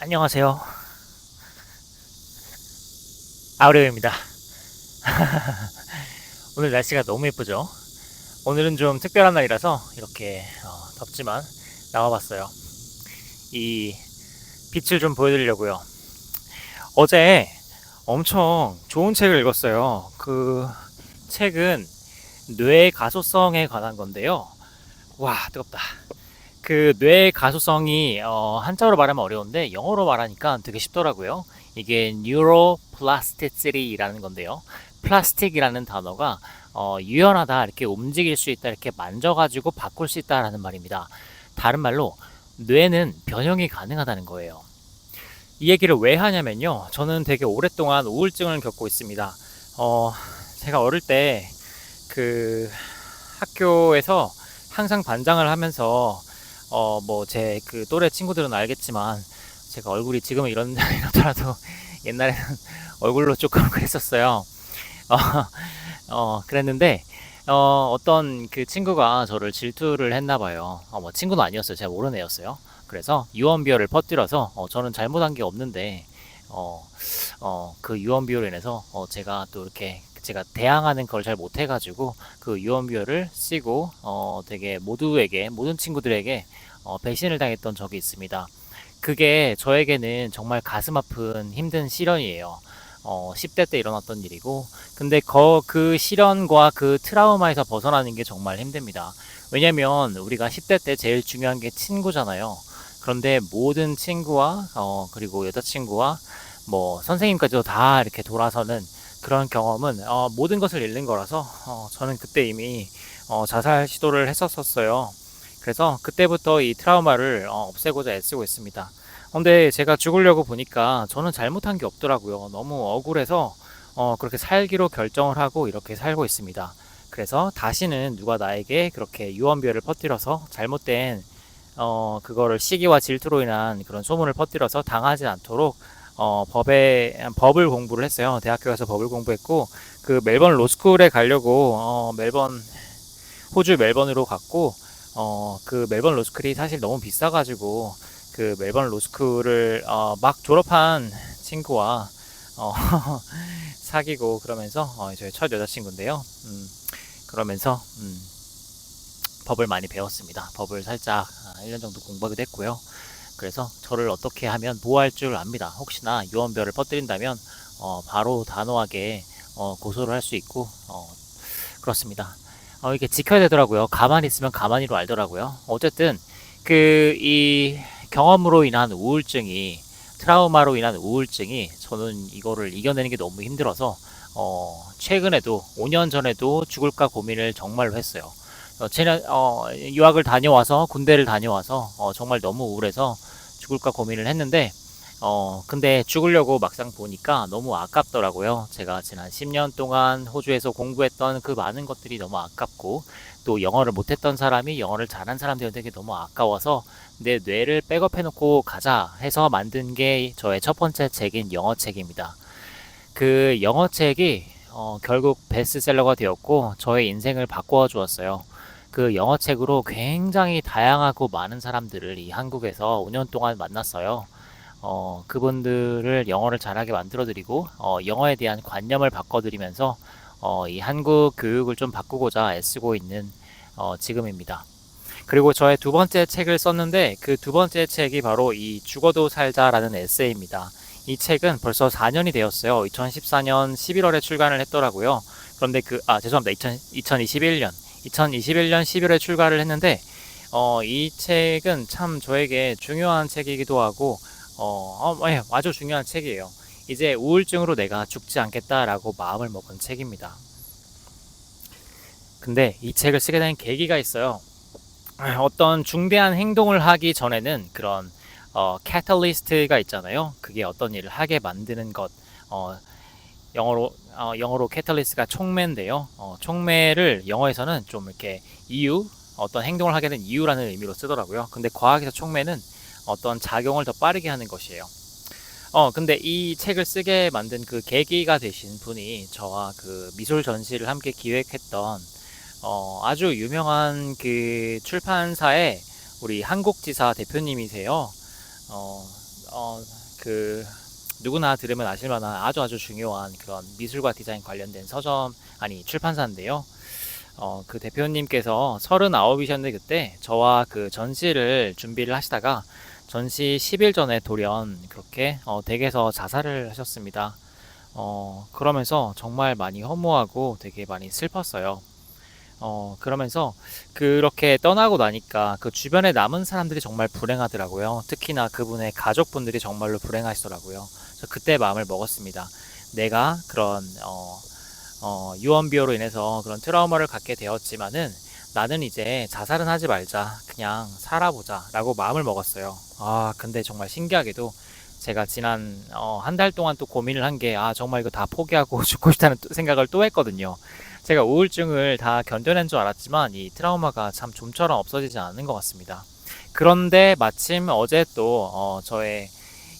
안녕하세요. 아우레오입니다. 오늘 날씨가 너무 예쁘죠? 오늘은 좀 특별한 날이라서 이렇게 덥지만 나와봤어요. 이 빛을 좀 보여드리려고요. 어제 엄청 좋은 책을 읽었어요. 그 책은 뇌 가소성에 관한 건데요. 와, 뜨겁다. 그 뇌 가소성이 한자로 말하면 어려운데 영어로 말하니까 되게 쉽더라고요. 이게 neuroplasticity라는 건데요. 플라스틱이라는 단어가 유연하다, 이렇게 움직일 수 있다, 이렇게 만져가지고 바꿀 수 있다라는 말입니다. 다른 말로 뇌는 변형이 가능하다는 거예요. 이 얘기를 왜 하냐면요. 저는 되게 오랫동안 우울증을 겪고 있습니다. 어, 제가 어릴 때 그 학교에서 항상 반장을 하면서 뭐 제 그 또래 친구들은 알겠지만 제가 얼굴이 지금은 이렇더라도 옛날에는 얼굴로 조금 그랬었어요. 어, 그랬는데 어떤 그 친구가 저를 질투를 했나 봐요. 뭐 친구는 아니었어요. 제가 모르는 애였어요. 그래서 유언비어를 퍼뜨려서 저는 잘못한 게 없는데 그 유언비어로 인해서 제가 또 이렇게 제가 대항하는 걸 잘 못해가지고 그 유언비어를 쓰고 되게 모든 친구들에게 배신을 당했던 적이 있습니다. 그게 저에게는 정말 가슴 아픈 힘든 시련이에요. 10대 때 일어났던 일이고, 근데 그 시련과 그 트라우마에서 벗어나는 게 정말 힘듭니다. 왜냐면 우리가 10대 때 제일 중요한 게 친구잖아요. 그런데 모든 친구와, 그리고 여자친구와 뭐 선생님까지도 다 이렇게 돌아서는 그런 경험은 모든 것을 잃는 거라서 저는 그때 이미 자살 시도를 했었어요. 그래서 그때부터 이 트라우마를 없애고자 애쓰고 있습니다. 근데 제가 죽으려고 보니까 저는 잘못한 게 없더라고요. 너무 억울해서 그렇게 살기로 결정을 하고 이렇게 살고 있습니다. 그래서 다시는 누가 나에게 그렇게 유언비어를 퍼뜨려서 잘못된 그거를 시기와 질투로 인한 그런 소문을 퍼뜨려서 당하지 않도록 법을 공부를 했어요. 대학교 가서 법을 공부했고 그 멜번 로스쿨에 가려고 호주 멜번으로 갔고 그 멜번 로스쿨이 사실 너무 비싸가지고 그 멜번 로스쿨을 막 졸업한 친구와 어, 사귀고 그러면서 저희 첫 여자친구인데요. 그러면서 법을 많이 배웠습니다. 법을 살짝 1년 정도 공부하기도 했고요. 그래서 저를 어떻게 하면 보호할 줄 압니다. 혹시나 유언비어를 퍼뜨린다면 바로 단호하게 고소를 할 수 있고 그렇습니다. 이게 지켜야 되더라고요. 가만히 있으면 가만히로 알더라고요. 어쨌든 이 경험으로 인한 우울증이 트라우마로 인한 우울증이 저는 이거를 이겨내는 게 너무 힘들어서 최근에도 5년 전에도 죽을까 고민을 정말로 했어요. 유학을 다녀와서 군대를 다녀와서 정말 너무 우울해서 죽을까 고민을 했는데 근데 죽으려고 막상 보니까 너무 아깝더라고요. 제가 지난 10년 동안 호주에서 공부했던 그 많은 것들이 너무 아깝고, 또 영어를 못했던 사람이 영어를 잘한 사람들에게 너무 아까워서 내 뇌를 백업해놓고 가자 해서 만든 게 저의 첫 번째 책인 영어 책입니다. 그 영어 책이 결국 베스트셀러가 되었고, 저의 인생을 바꿔 주었어요. 그 영어 책으로 굉장히 다양하고 많은 사람들을 이 한국에서 5년 동안 만났어요. 그분들을 영어를 잘하게 만들어드리고 영어에 대한 관념을 바꿔드리면서 이 한국 교육을 좀 바꾸고자 애쓰고 있는 지금입니다. 그리고 저의 두 번째 책을 썼는데 그 두 번째 책이 바로 이 죽어도 살자라는 에세이입니다. 이 책은 벌써 4년이 되었어요. 2014년 11월에 출간을 했더라고요. 그런데 죄송합니다. 2021년 11월에 출간을 했는데 이 책은 참 저에게 중요한 책이기도 하고 예, 아주 중요한 책이에요. 이제 우울증으로 내가 죽지 않겠다라고 마음을 먹은 책입니다. 근데 이 책을 쓰게 된 계기가 있어요. 어떤 중대한 행동을 하기 전에는 그런 catalyst가 있잖아요. 그게 어떤 일을 하게 만드는 것. 어, 영어로 catalyst가 촉매인데요. 촉매를 영어에서는 좀 이렇게 이유, 어떤 행동을 하게 된 이유라는 의미로 쓰더라고요. 근데 과학에서 촉매는 어떤 작용을 더 빠르게 하는 것이에요. 근데 이 책을 쓰게 만든 그 계기가 되신 분이 저와 그 미술 전시를 함께 기획했던 아주 유명한 그 출판사의 우리 한국지사 대표님이세요. 어, 그 누구나 들으면 아실 만한 아주 중요한 그런 미술과 디자인 관련된 서점, 아니 출판사인데요. 그 대표님께서 39이셨는데 그때 저와 그 전시를 준비를 하시다가 전시 10일 전에 돌연 그렇게 댁에서 자살을 하셨습니다. 그러면서 정말 많이 허무하고 되게 많이 슬펐어요. 그러면서 그렇게 떠나고 나니까 그 주변에 남은 사람들이 정말 불행하더라고요. 특히나 그분의 가족분들이 정말로 불행하시더라고요. 그래서 그때 마음을 먹었습니다. 내가 그런 유언비어로 인해서 그런 트라우마를 갖게 되었지만은 나는 이제 자살은 하지 말자. 그냥 살아보자. 라고 마음을 먹었어요. 근데 정말 신기하게도 제가 지난 한 달 동안 또 고민을 한 게, 정말 이거 다 포기하고 죽고 싶다는 생각을 또 했거든요. 제가 우울증을 다 견뎌낸 줄 알았지만 이 트라우마가 참 좀처럼 없어지지 않는 것 같습니다. 그런데 마침 어제 또 저의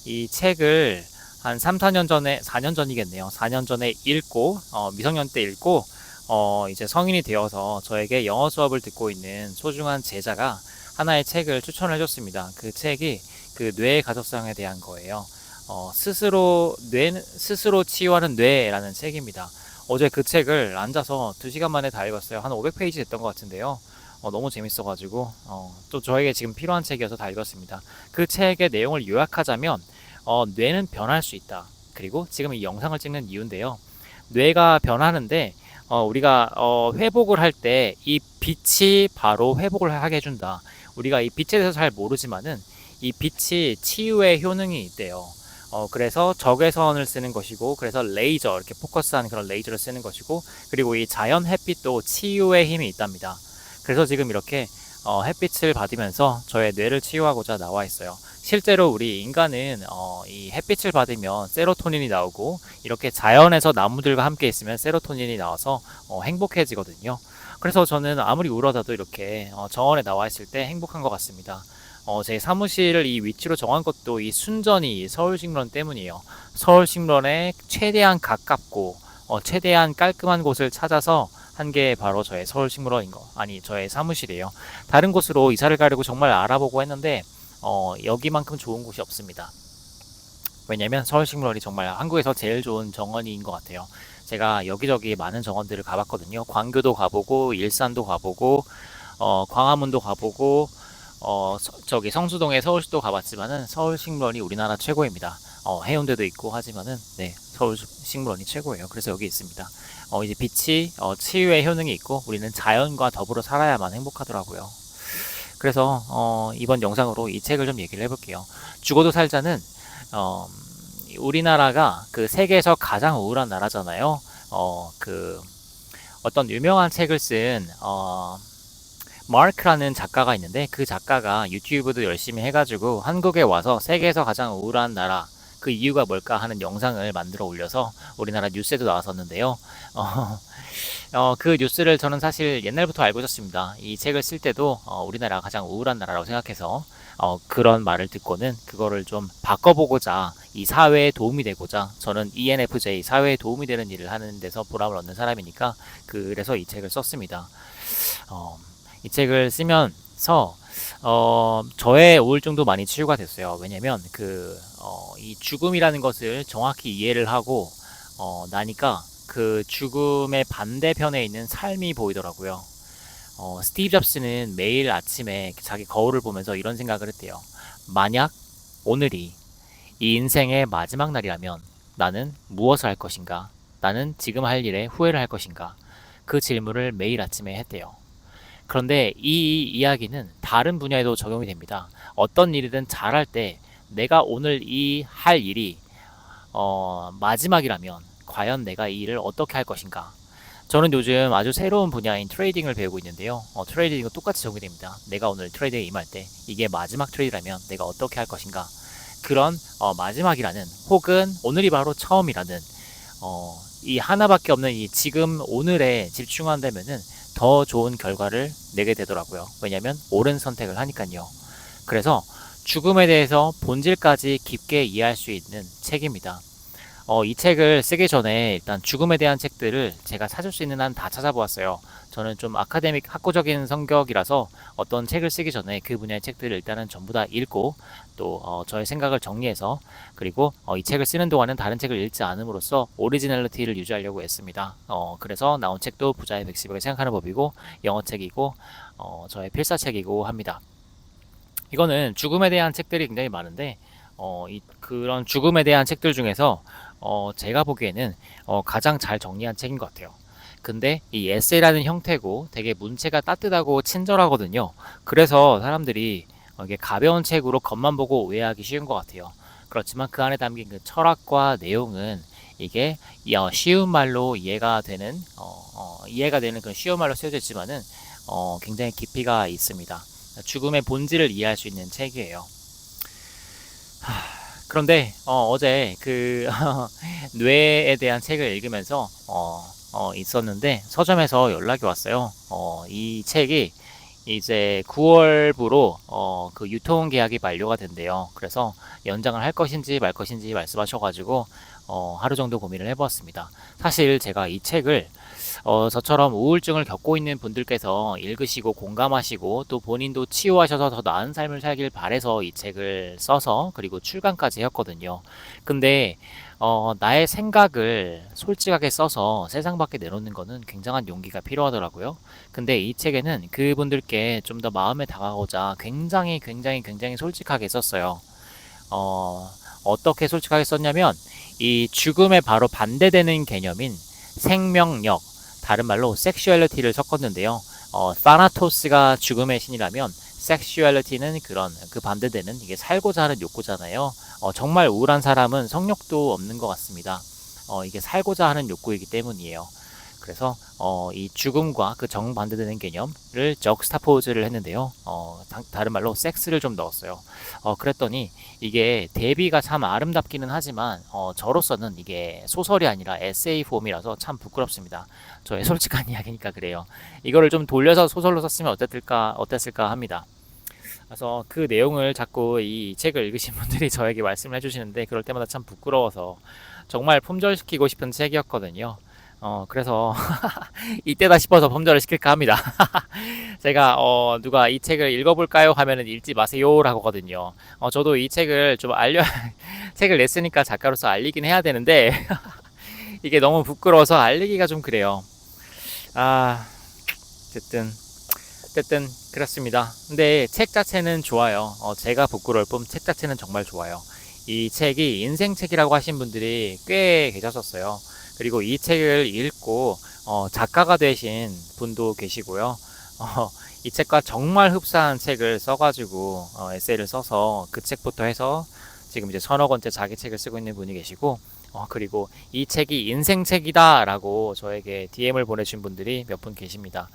이 책을 한 3, 4년 전에, 4년 전이겠네요. 4년 전에 읽고, 미성년 때 읽고, 이제 성인이 되어서 저에게 영어 수업을 듣고 있는 소중한 제자가 하나의 책을 추천을 해줬습니다. 그 책이 그 뇌의 가독성에 대한 거예요. 스스로 치유하는 뇌라는 책입니다. 어제 그 책을 앉아서 2시간 만에 다 읽었어요. 한 500페이지 됐던 것 같은데요. 너무 재밌어가지고, 또 저에게 지금 필요한 책이어서 다 읽었습니다. 그 책의 내용을 요약하자면, 뇌는 변할 수 있다. 그리고 지금 이 영상을 찍는 이유인데요. 뇌가 변하는데, 우리가 회복을 할 때 이 빛이 바로 회복을 하게 해준다. 우리가 이 빛에 대해서 잘 모르지만은 이 빛이 치유의 효능이 있대요. 그래서 적외선을 쓰는 것이고, 그래서 레이저, 이렇게 포커스한 그런 레이저를 쓰는 것이고, 그리고 이 자연 햇빛도 치유의 힘이 있답니다. 그래서 지금 이렇게 햇빛을 받으면서 저의 뇌를 치유하고자 나와 있어요. 실제로 우리 인간은 이 햇빛을 받으면 세로토닌이 나오고, 이렇게 자연에서 나무들과 함께 있으면 세로토닌이 나와서 행복해지거든요. 그래서 저는 아무리 우울하다도 이렇게 정원에 나와 있을 때 행복한 것 같습니다. 제 사무실을 이 위치로 정한 것도 이 순전히 서울식물원 때문이에요. 서울식물원에 최대한 가깝고 최대한 깔끔한 곳을 찾아서 한 게 바로 저의 서울식물원인 거, 아니 저의 사무실이에요. 다른 곳으로 이사를 가려고 정말 알아보고 했는데 여기만큼 좋은 곳이 없습니다. 왜냐면 서울식물원이 정말 한국에서 제일 좋은 정원인 것 같아요. 제가 여기저기 많은 정원들을 가봤거든요. 광교도 가보고, 일산도 가보고, 광화문도 가보고, 저기 성수동에 서울시도 가봤지만은 서울식물원이 우리나라 최고입니다. 해운대도 있고 하지만은 네, 서울식물원이 최고예요. 그래서 여기 있습니다. 이제 빛이 치유의 효능이 있고 우리는 자연과 더불어 살아야만 행복하더라고요. 그래서 이번 영상으로 이 책을 좀 얘기를 해볼게요. 죽어도 살자는 우리나라가 그 세계에서 가장 우울한 나라잖아요. 그 어떤 유명한 책을 쓴 마크라는 작가가 있는데 그 작가가 유튜브도 열심히 해가지고 한국에 와서 세계에서 가장 우울한 나라 그 이유가 뭘까 하는 영상을 만들어 올려서 우리나라 뉴스에도 나왔었는데요. 그 뉴스를 저는 사실 옛날부터 알고 있었습니다. 이 책을 쓸 때도 우리나라가 가장 우울한 나라라고 생각해서 그런 말을 듣고는 그거를 좀 바꿔보고자, 이 사회에 도움이 되고자, 저는 ENFJ, 사회에 도움이 되는 일을 하는 데서 보람을 얻는 사람이니까 그래서 이 책을 썼습니다. 이 책을 쓰면서 저의 우울증도 많이 치유가 됐어요. 왜냐면 이 죽음이라는 것을 정확히 이해를 하고 나니까 그 죽음의 반대편에 있는 삶이 보이더라고요. 스티브 잡스는 매일 아침에 자기 거울을 보면서 이런 생각을 했대요. 만약 오늘이 이 인생의 마지막 날이라면 나는 무엇을 할 것인가? 나는 지금 할 일에 후회를 할 것인가? 그 질문을 매일 아침에 했대요. 그런데 이 이야기는 다른 분야에도 적용이 됩니다. 어떤 일이든 잘할 때 내가 오늘 할 일이 마지막이라면 과연 내가 이 일을 어떻게 할 것인가? 저는 요즘 아주 새로운 분야인 트레이딩을 배우고 있는데요. 트레이딩은 똑같이 적용이 됩니다. 내가 오늘 트레이딩에 임할 때 이게 마지막 트레이드라면 내가 어떻게 할 것인가? 그런 마지막이라는 혹은 오늘이 바로 처음이라는 이 하나밖에 없는 이 지금 오늘에 집중한다면은 더 좋은 결과를 내게 되더라고요. 왜냐면 옳은 선택을 하니까요. 그래서 죽음에 대해서 본질까지 깊게 이해할 수 있는 책입니다. 이 책을 쓰기 전에 일단 죽음에 대한 책들을 제가 찾을 수 있는 한 다 찾아보았어요. 저는 좀 아카데믹 학구적인 성격이라서 어떤 책을 쓰기 전에 그 분야의 책들을 일단은 전부 다 읽고 또 저의 생각을 정리해서 그리고 이 책을 쓰는 동안은 다른 책을 읽지 않음으로써 오리지널리티를 유지하려고 했습니다. 그래서 나온 책도 부자의 110억을 생각하는 법이고 영어책이고 저의 필사책이고 합니다. 이거는 죽음에 대한 책들이 굉장히 많은데 그런 죽음에 대한 책들 중에서 제가 보기에는 가장 잘 정리한 책인 것 같아요. 근데 이 에세이라는 형태고 되게 문체가 따뜻하고 친절하거든요. 그래서 사람들이 이게 가벼운 책으로 겉만 보고 오해하기 쉬운 것 같아요. 그렇지만 그 안에 담긴 그 철학과 내용은 이게 쉬운 말로 이해가 되는 그런 쉬운 말로 쓰여져 있지만은 굉장히 깊이가 있습니다. 죽음의 본질을 이해할 수 있는 책이에요. 그런데 어제 그 뇌에 대한 책을 읽으면서 있었는데 서점에서 연락이 왔어요. 이 책이 이제 9월부로 그 유통 계약이 만료가 된대요. 그래서 연장을 할 것인지 말 것인지 말씀하셔가지고 하루 정도 고민을 해보았습니다. 사실 제가 이 책을 저처럼 우울증을 겪고 있는 분들께서 읽으시고 공감하시고 또 본인도 치유하셔서 더 나은 삶을 살길 바래서 이 책을 써서 그리고 출간까지 했거든요. 근데 나의 생각을 솔직하게 써서 세상 밖에 내놓는 거는 굉장한 용기가 필요하더라고요. 근데 이 책에는 그분들께 좀 더 마음에 다가가고자 굉장히 솔직하게 썼어요. 어떻게 솔직하게 썼냐면 이 죽음에 바로 반대되는 개념인 생명력, 다른 말로 섹슈얼리티를 섞었는데요. 타나토스가 죽음의 신이라면 섹슈얼리티는 그 반대되는 이게 살고자 하는 욕구잖아요. 정말 우울한 사람은 성욕도 없는 것 같습니다. 이게 살고자 하는 욕구이기 때문이에요. 그래서 이 죽음과 그 정반대되는 개념을 적스타포즈를 했는데요. 다른 말로 섹스를 좀 넣었어요. 그랬더니 이게 대비가 참 아름답기는 하지만 저로서는 이게 소설이 아니라 에세이 폼이라서 참 부끄럽습니다. 저의 솔직한 이야기니까 그래요. 이거를 좀 돌려서 소설로 썼으면 어땠을까 합니다. 그래서 그 내용을 자꾸 이 책을 읽으신 분들이 저에게 말씀을 해주시는데 그럴 때마다 참 부끄러워서 정말 품절시키고 싶은 책이었거든요. 그래서 이때다 싶어서 품절을 시킬까 합니다. 제가 누가 이 책을 읽어볼까요 하면은 읽지 마세요라고 하거든요. 저도 이 책을 좀 책을 냈으니까 작가로서 알리긴 해야 되는데 이게 너무 부끄러워서 알리기가 좀 그래요. 아, 어쨌든 그렇습니다. 근데 책 자체는 좋아요. 제가 부끄러울 뿐 책 자체는 정말 좋아요. 이 책이 인생책이라고 하신 분들이 꽤 계셨었어요. 그리고 이 책을 읽고 작가가 되신 분도 계시고요. 이 책과 정말 흡사한 책을 써가지고 에세이를 써서 그 책부터 해서 지금 이제 1000억 원째 자기 책을 쓰고 있는 분이 계시고 그리고 이 책이 인생책이다 라고 저에게 DM을 보내주신 분들이 몇 분 계십니다.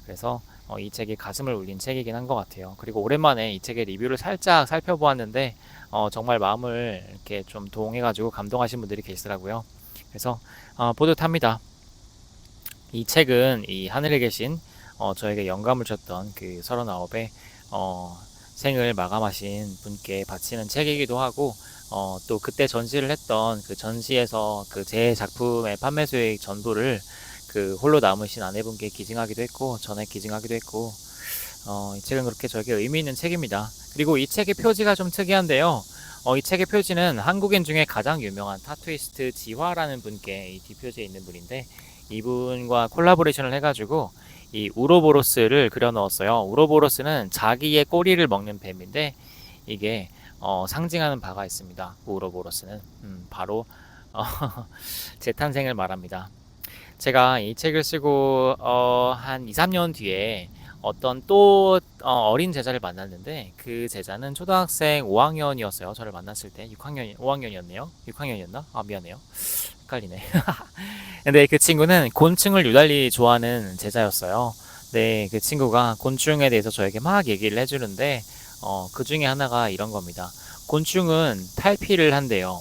그래서 이 책이 가슴을 울린 책이긴 한 것 같아요. 그리고 오랜만에 이 책의 리뷰를 살짝 살펴보았는데 정말 마음을 이렇게 좀 동해가지고 감동하신 분들이 계시더라고요. 그래서 뿌듯합니다. 이 책은 이 하늘에 계신 저에게 영감을 줬던 그 39의 생을 마감하신 분께 바치는 책이기도 하고 또 그때 전시를 했던 그 전시에서 그 제 작품의 판매 수익 전부를 그 홀로 남으신 아내분께 기증하기도 했고 전에 기증하기도 했고 이 책은 그렇게 저에게 의미 있는 책입니다. 그리고 이 책의 표지가 좀 특이한데요. 이 책의 표지는 한국인 중에 가장 유명한 타투이스트 지화라는 분께 이 뒷표지에 있는 분인데 이분과 콜라보레이션을 해가지고 이 우로보로스를 그려 넣었어요. 우로보로스는 자기의 꼬리를 먹는 뱀인데 이게 상징하는 바가 있습니다. 우로보로스는 바로 제 탄생을 말합니다. 제가 이 책을 쓰고 한 2, 3년 뒤에 어떤 또 어린 제자를 만났는데 그 제자는 초등학생 5학년이었어요. 저를 만났을 때 5학년이었네요. 6학년이었나? 미안해요. 헷갈리네. 근데 그 친구는 곤충을 유달리 좋아하는 제자였어요. 네, 그 친구가 곤충에 대해서 저에게 막 얘기를 해주는데 그 중에 하나가 이런 겁니다. 곤충은 탈피를 한대요.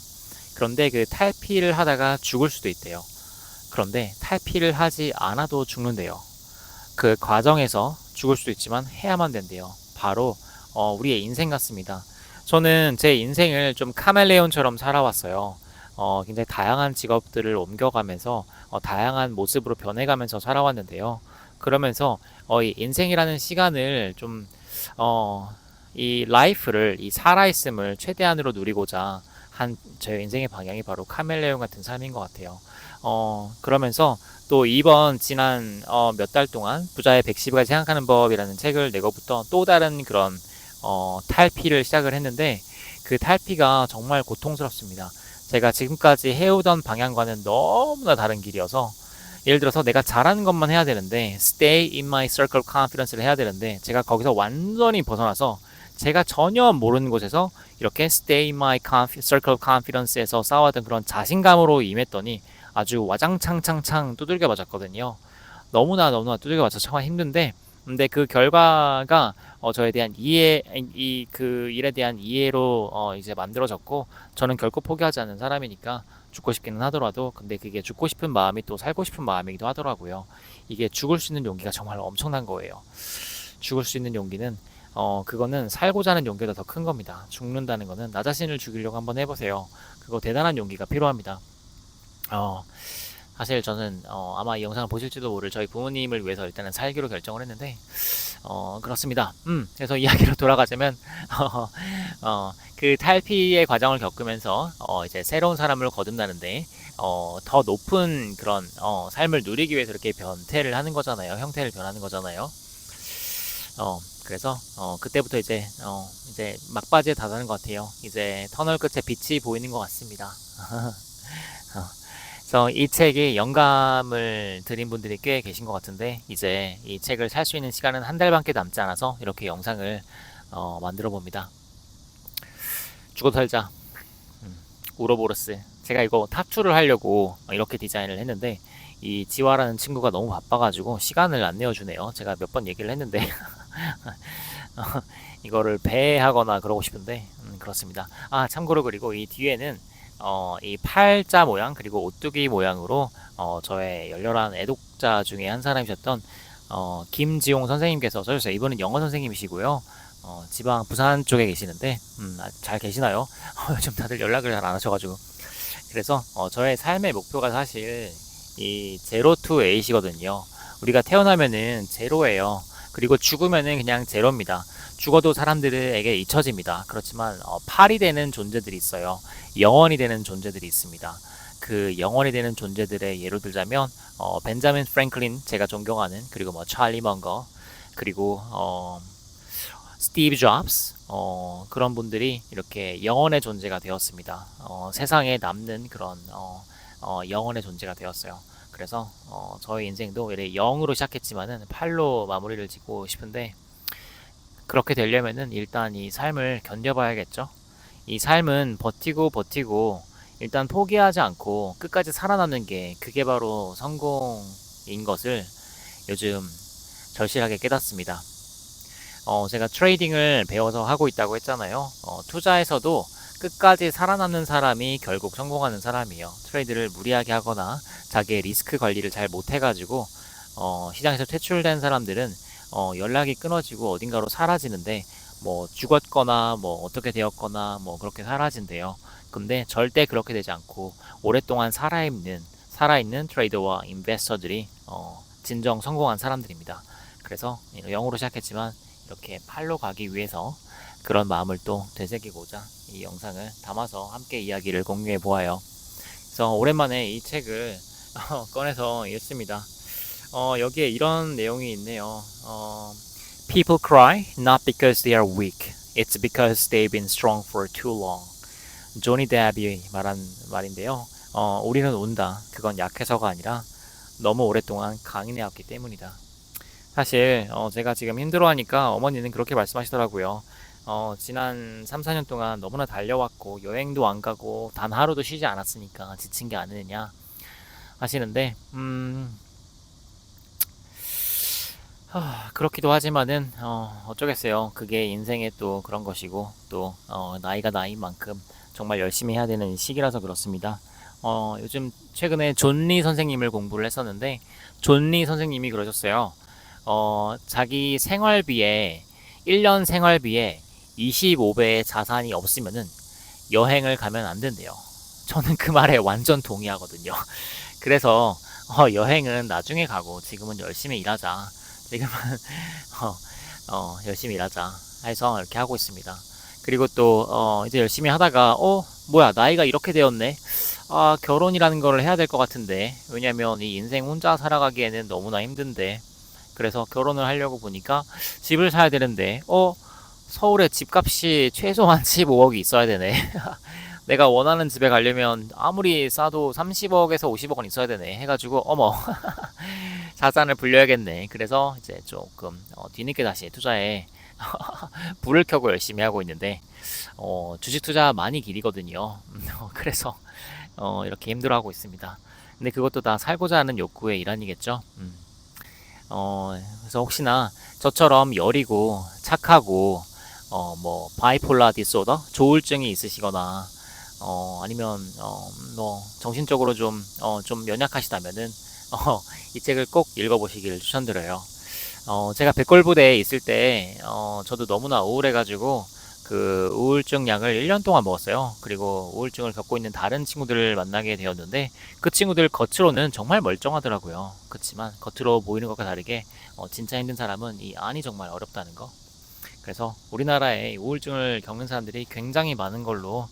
그런데 그 탈피를 하다가 죽을 수도 있대요. 그런데 탈피를 하지 않아도 죽는데요. 그 과정에서 죽을 수도 있지만 해야만 된대요. 바로 우리의 인생 같습니다. 저는 제 인생을 좀 카멜레온처럼 살아왔어요. 굉장히 다양한 직업들을 옮겨가면서 다양한 모습으로 변해가면서 살아왔는데요. 그러면서 이 인생이라는 시간을 좀 이 라이프를 이 살아있음을 최대한으로 누리고자 한 제 인생의 방향이 바로 카멜레온 같은 삶인 것 같아요. 그러면서 또 이번 지난 몇 달 동안 부자의 110가지 생각하는 법이라는 책을 내고부터 또 다른 그런 탈피를 시작을 했는데 그 탈피가 정말 고통스럽습니다. 제가 지금까지 해오던 방향과는 너무나 다른 길이어서 예를 들어서 내가 잘하는 것만 해야 되는데 stay in my circle of confidence를 해야 되는데 제가 거기서 완전히 벗어나서 제가 전혀 모르는 곳에서 이렇게 stay in my circle of confidence에서 쌓아왔던 그런 자신감으로 임했더니 아주 와장창창창 두들겨 맞았거든요. 너무나 두들겨 맞아서 정말 힘든데 근데 그 결과가 저에 대한 이해, 그 일에 대한 이해로 이제 만들어졌고 저는 결코 포기하지 않는 사람이니까 죽고 싶기는 하더라도 근데 그게 죽고 싶은 마음이 또 살고 싶은 마음이기도 하더라고요. 이게 죽을 수 있는 용기가 정말 엄청난 거예요. 죽을 수 있는 용기는 그거는 살고자 하는 용기보다 더 큰 겁니다. 죽는다는 거는 나 자신을 죽이려고 한번 해보세요. 그거 대단한 용기가 필요합니다. 어, 사실 저는 아마 이 영상을 보실지도 모를 저희 부모님을 위해서 일단은 살기로 결정을 했는데 그렇습니다. 그래서 이야기로 돌아가자면 그 탈피의 과정을 겪으면서 이제 새로운 사람을 거듭나는데 더 높은 그런 삶을 누리기 위해서 이렇게 변태를 하는 거잖아요. 형태를 변하는 거잖아요. 그래서 그때부터 이제 막바지에 다다른 것 같아요. 이제 터널 끝에 빛이 보이는 것 같습니다. 그래서 이 책이 영감을 드린 분들이 꽤 계신 것 같은데 이제 이 책을 살 수 있는 시간은 한 달밖에 남지 않아서 이렇게 영상을 만들어 봅니다. 죽어 살자. 우로보로스. 제가 이거 탑2를 하려고 이렇게 디자인을 했는데 이 지화라는 친구가 너무 바빠가지고 시간을 안 내어주네요. 제가 몇 번 얘기를 했는데 이거를 배하거나 그러고 싶은데 그렇습니다. 아 참고로 그리고 이 뒤에는 이 팔자 모양 그리고 오뚜기 모양으로 저의 열렬한 애독자 중에 한 사람이셨던 김지용 선생님께서 써주세요. 이분은 영어 선생님이시고요. 지방 부산 쪽에 계시는데 잘 계시나요? 요즘 다들 연락을 잘 안 하셔가지고 그래서 저의 삶의 목표가 사실 이 제로 투 에잇이거든요. 우리가 태어나면은 제로예요. 그리고 죽으면은 그냥 제로입니다. 죽어도 사람들에게 잊혀집니다. 그렇지만 팔이 되는 존재들이 있어요. 영원이 되는 존재들이 있습니다. 그 영원이 되는 존재들의 예로 들자면 벤자민 프랭클린 제가 존경하는 그리고 뭐 찰리 먼거 그리고 스티브 잡스 그런 분들이 이렇게 영원의 존재가 되었습니다. 세상에 남는 그런 영원의 존재가 되었어요. 그래서 저의 인생도 이렇게 0으로 시작했지만은 8로 마무리를 짓고 싶은데 그렇게 되려면은 일단 이 삶을 견뎌봐야겠죠. 이 삶은 버티고 일단 포기하지 않고 끝까지 살아남는 게 그게 바로 성공인 것을 요즘 절실하게 깨닫습니다. 제가 트레이딩을 배워서 하고 있다고 했잖아요. 투자에서도 끝까지 살아남는 사람이 결국 성공하는 사람이에요. 트레이드를 무리하게 하거나 자기의 리스크 관리를 잘 못해가지고 시장에서 퇴출된 사람들은 연락이 끊어지고 어딘가로 사라지는데 뭐 죽었거나 뭐 어떻게 되었거나 뭐 그렇게 사라진대요. 근데 절대 그렇게 되지 않고 오랫동안 살아있는 트레이더와 인베스터들이 진정 성공한 사람들입니다. 그래서 0으로 시작했지만 이렇게 8로 가기 위해서 그런 마음을 또 되새기고자 이 영상을 담아서 함께 이야기를 공유해 보아요. 그래서 오랜만에 이 책을 꺼내서 읽습니다. 여기에 이런 내용이 있네요. People cry not because they are weak. It's because they've been strong for too long. 조니 데압이 말한 말인데요. 우리는 운다. 그건 약해서가 아니라 너무 오랫동안 강인해왔기 때문이다. 사실 제가 지금 힘들어하니까 어머니는 그렇게 말씀하시더라고요. 지난 3, 4년 동안 너무나 달려왔고 여행도 안 가고 단 하루도 쉬지 않았으니까 지친 게 아니느냐 하시는데 그렇기도 하지만은 어쩌겠어요. 그게 인생의 또 그런 것이고 또 나이가 나인 만큼 정말 열심히 해야 되는 시기라서 그렇습니다. 요즘 최근에 존리 선생님을 공부를 했었는데 존리 선생님이 그러셨어요. 자기 생활비에 1년 생활비에 25배의 자산이 없으면은 여행을 가면 안 된대요. 저는 그 말에 완전 동의하거든요. 그래서 여행은 나중에 가고 지금은 열심히 일하자. 지금은 어, 열심히 일하자 해서 이렇게 하고 있습니다. 그리고 또 이제 열심히 하다가 뭐야 나이가 이렇게 되었네. 아 결혼이라는 걸 해야 될 것 같은데 왜냐면 이 인생 혼자 살아가기에는 너무나 힘든데 그래서 결혼을 하려고 보니까 집을 사야 되는데 서울에 집값이 최소한 15억이 있어야 되네. 내가 원하는 집에 가려면 아무리 싸도 30억에서 50억은 있어야 되네 해가지고 어머 자산을 불려야겠네. 그래서 이제 조금 뒤늦게 다시 투자에 불을 켜고 열심히 하고 있는데 주식 투자 많이 길이거든요. 그래서 이렇게 힘들어하고 있습니다. 근데 그것도 다 살고자 하는 욕구의 일환이겠죠. 그래서 혹시나 저처럼 여리고 착하고 뭐 바이폴라 디소더 조울증이 있으시거나 아니면 뭐 정신적으로 좀 연약하시다면은 이 책을 꼭 읽어보시길 추천드려요. 제가 백골부대에 있을 때 저도 너무나 우울해가지고 그 우울증 약을 1년 동안 먹었어요. 그리고 우울증을 겪고 있는 다른 친구들을 만나게 되었는데 그 친구들 겉으로는 정말 멀쩡하더라고요. 그렇지만 겉으로 보이는 것과 다르게 진짜 힘든 사람은 이 안이 정말 어렵다는 거. 그래서 우리나라에 우울증을 겪는 사람들이 굉장히 많은 걸로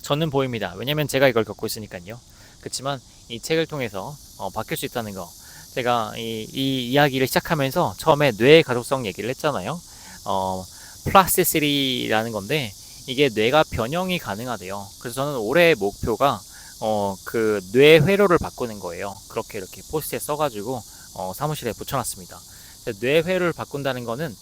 저는 보입니다. 왜냐면 제가 이걸 겪고 있으니까요. 그렇지만 이 책을 통해서 바뀔 수 있다는 거. 제가 이 이야기를 시작하면서 처음에 뇌의 가독성 얘기를 했잖아요. 플라스티시티라는 건데 이게 뇌가 변형이 가능하대요. 그래서 저는 올해의 목표가 그 뇌 회로를 바꾸는 거예요. 그렇게 이렇게 포스트에 써가지고 사무실에 붙여놨습니다. 뇌 회로를 바꾼다는 거는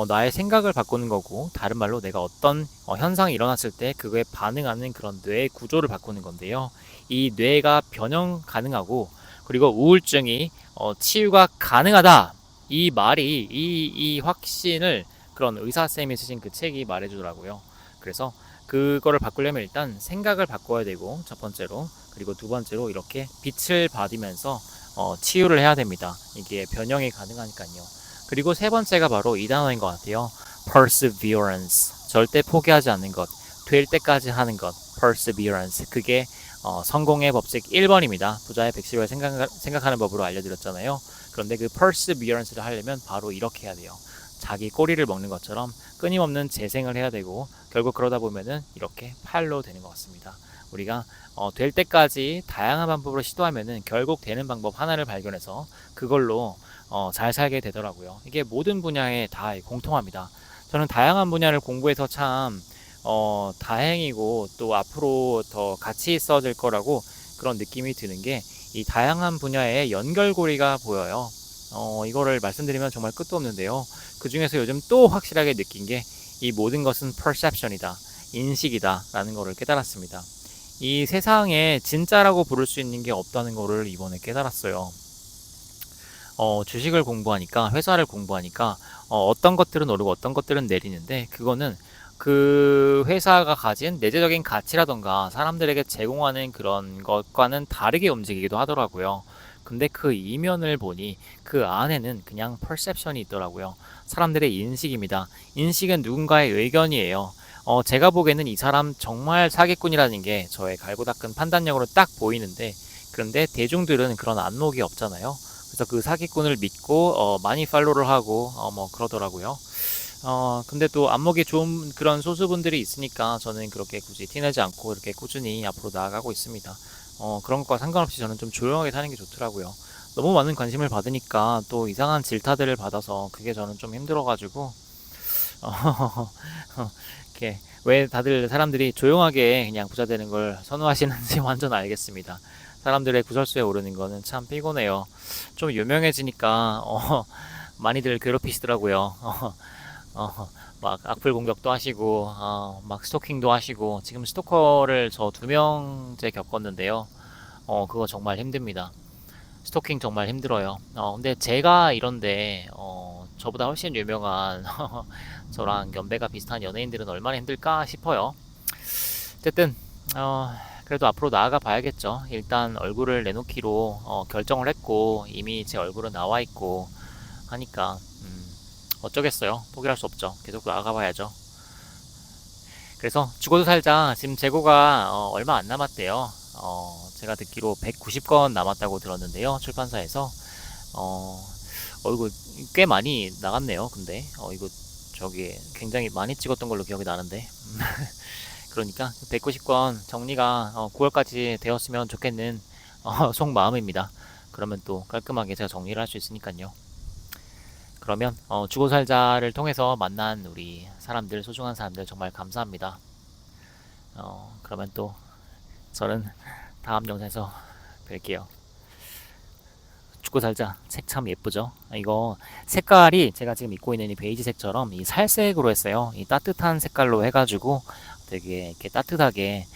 나의 생각을 바꾸는 거고 다른 말로 내가 어떤 현상이 일어났을 때 그거에 반응하는 그런 뇌의 구조를 바꾸는 건데요. 이 뇌가 변형 가능하고 그리고 우울증이 치유가 가능하다. 이 말이 이 확신을 그런 의사쌤이 쓰신 그 책이 말해주더라고요. 그래서 그거를 바꾸려면 일단 생각을 바꿔야 되고 첫 번째로 그리고 두 번째로 이렇게 빛을 받으면서 치유를 해야 됩니다. 이게 변형이 가능하니까요. 그리고 세 번째가 바로 이 단어인 것 같아요. perseverance. 절대 포기하지 않는 것. 될 때까지 하는 것. perseverance. 그게 성공의 법칙 1번입니다. 부자의 110을 생각하는 법으로 알려드렸잖아요. 그런데 그 perseverance를 하려면 바로 이렇게 해야 돼요. 자기 꼬리를 먹는 것처럼 끊임없는 재생을 해야 되고 결국 그러다 보면은 이렇게 팔로 되는 것 같습니다. 우리가 될 때까지 다양한 방법으로 시도하면은 결국 되는 방법 하나를 발견해서 그걸로 잘 살게 되더라고요. 이게 모든 분야에 다 공통합니다. 저는 다양한 분야를 공부해서 참 다행이고 또 앞으로 더 가치 있어질 거라고 그런 느낌이 드는 게 이 다양한 분야의 연결고리가 보여요. 이거를 말씀드리면 정말 끝도 없는데요. 그 중에서 요즘 또 확실하게 느낀 게 이 모든 것은 perception이다, 인식이다 라는 거를 깨달았습니다. 이 세상에 진짜라고 부를 수 있는 게 없다는 거를 이번에 깨달았어요. 주식을 공부하니까 회사를 공부하니까 어떤 것들은 오르고 어떤 것들은 내리는데 그거는 그 회사가 가진 내재적인 가치라던가 사람들에게 제공하는 그런 것과는 다르게 움직이기도 하더라고요. 근데 그 이면을 보니 그 안에는 그냥 perception이 있더라고요. 사람들의 인식입니다. 인식은 누군가의 의견이에요. 제가 보기에는 이 사람 정말 사기꾼이라는 게 저의 갈고 닦은 판단력으로 딱 보이는데 그런데 대중들은 그런 안목이 없잖아요. 그래서 그 사기꾼을 믿고 많이 팔로우를 하고 뭐 그러더라고요. 근데 또 안목이 좋은 그런 소수분들이 있으니까 저는 그렇게 굳이 티내지 않고 이렇게 꾸준히 앞으로 나아가고 있습니다. 그런 것과 상관없이 저는 좀 조용하게 사는 게 좋더라고요. 너무 많은 관심을 받으니까 또 이상한 질타들을 받아서 그게 저는 좀 힘들어가지고 이렇게 왜 다들 사람들이 조용하게 그냥 부자 되는 걸 선호하시는지 완전 알겠습니다. 사람들의 구설수에 오르는 거는 참 피곤해요. 좀 유명해지니까 많이들 괴롭히시더라고요. 막 악플 공격도 하시고 막 스토킹도 하시고 지금 스토커를 저 2명째 겪었는데요. 그거 정말 힘듭니다. 스토킹 정말 힘들어요. 근데 제가 이런데 저보다 훨씬 유명한 저랑 연배가 비슷한 연예인들은 얼마나 힘들까 싶어요. 어쨌든 그래도 앞으로 나아가 봐야겠죠. 일단 얼굴을 내놓기로 결정을 했고 이미 제 얼굴은 나와 있고 하니까 어쩌겠어요. 포기할 수 없죠. 계속 나아가 봐야죠. 그래서 죽어도 살자. 지금 재고가 얼마 안 남았대요. 제가 듣기로 190권 남았다고 들었는데요. 출판사에서. 이거 꽤 많이 나갔네요. 근데 이거 저기 굉장히 많이 찍었던 걸로 기억이 나는데. 그러니까 190권 정리가 9월까지 되었으면 좋겠는 속마음입니다. 그러면 또 깔끔하게 제가 정리를 할 수 있으니까요. 그러면 죽어 살자를 통해서 만난 우리 사람들, 소중한 사람들 정말 감사합니다. 그러면 또 저는 다음 영상에서 뵐게요. 죽고 살자 책 참 예쁘죠? 이거 색깔이 제가 지금 입고 있는 이 베이지색처럼 이 살색으로 했어요. 이 따뜻한 색깔로 해가지고 되게 이렇게 따뜻하게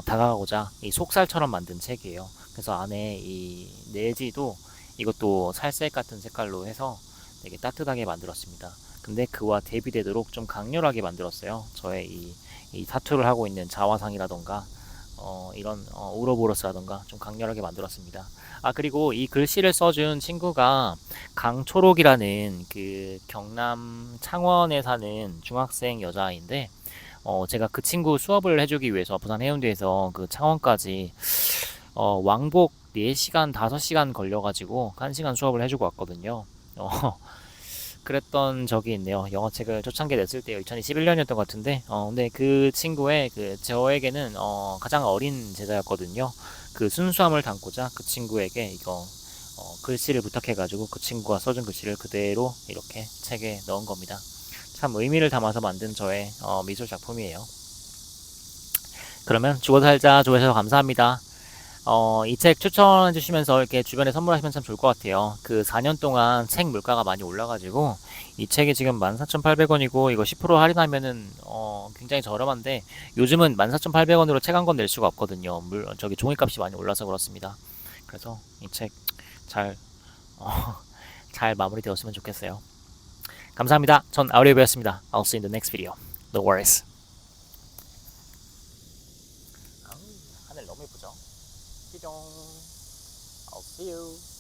다가가고자 이 속살처럼 만든 책이에요. 그래서 안에 이 내지도 이것도 살색 같은 색깔로 해서 되게 따뜻하게 만들었습니다. 근데 그와 대비되도록 좀 강렬하게 만들었어요. 저의 이 타투를 하고 있는 자화상이라던가 이런 우로보로스라던가 좀 강렬하게 만들었습니다. 아, 그리고 이 글씨를 써준 친구가 강초록이라는 그 경남 창원에 사는 중학생 여자아이인데 제가 그 친구 수업을 해주기 위해서 부산 해운대에서 그 창원까지 왕복 4시간, 5시간 걸려가지고 1시간 수업을 해주고 왔거든요. 그랬던 적이 있네요. 영어책을 초창기에 냈을 때요. 2021년이었던 것 같은데, 근데 그 친구의 저에게는 가장 어린 제자였거든요. 그 순수함을 담고자 그 친구에게 이거 글씨를 부탁해가지고 그 친구가 써준 글씨를 그대로 이렇게 책에 넣은 겁니다. 참 의미를 담아서 만든 저의 미술 작품이에요. 그러면 죽어 살자 좋아해주셔서 감사합니다. 이 책 추천해 주시면서 이렇게 주변에 선물하시면 참 좋을 것 같아요. 그 4년 동안 책 물가가 많이 올라가지고 이 책이 지금 14,800원이고 이거 10% 할인하면은 굉장히 저렴한데 요즘은 14,800원으로 책 한 권 낼 수가 없거든요. 저기 종이값이 많이 올라서 그렇습니다. 그래서 이 책 잘 잘 마무리되었으면 좋겠어요. 감사합니다. 전 아우리오였습니다. I'll see you in the next video. No worries. 하늘 너무 예쁘죠? 띠용. I'll see you.